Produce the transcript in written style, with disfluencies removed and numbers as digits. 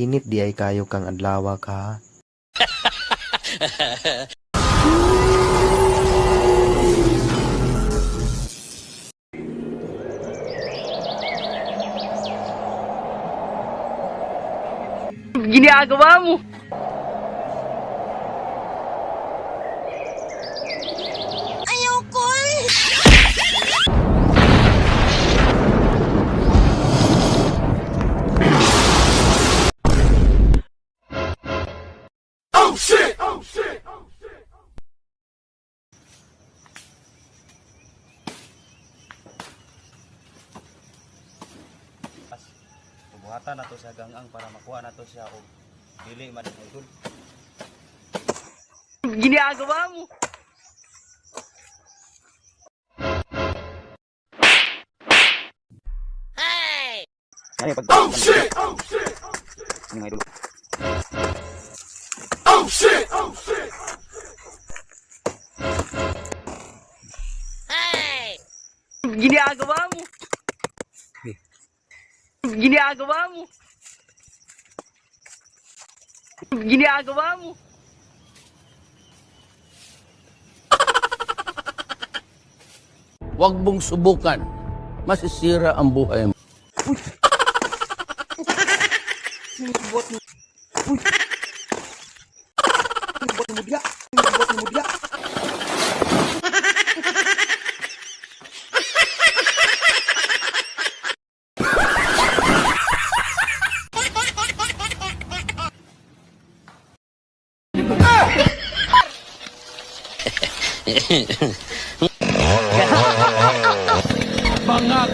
init di ay kayo kang adlaw ka. Ginagawa mo? Ayoko eh! Oh shit! Oh shit! Oh shit! Buhatan nato sa gangang para makuha nato siya og dili man idol. Ginagawa mo? Hey! Oh shit! Oh shit! Mga idol. Oh shit! Oh shit! Hey! Ginagawa mo? Ginagawa mo? Ginagawa mo? Huwag mong subukan. Masisira ang buhay mo. Bangag!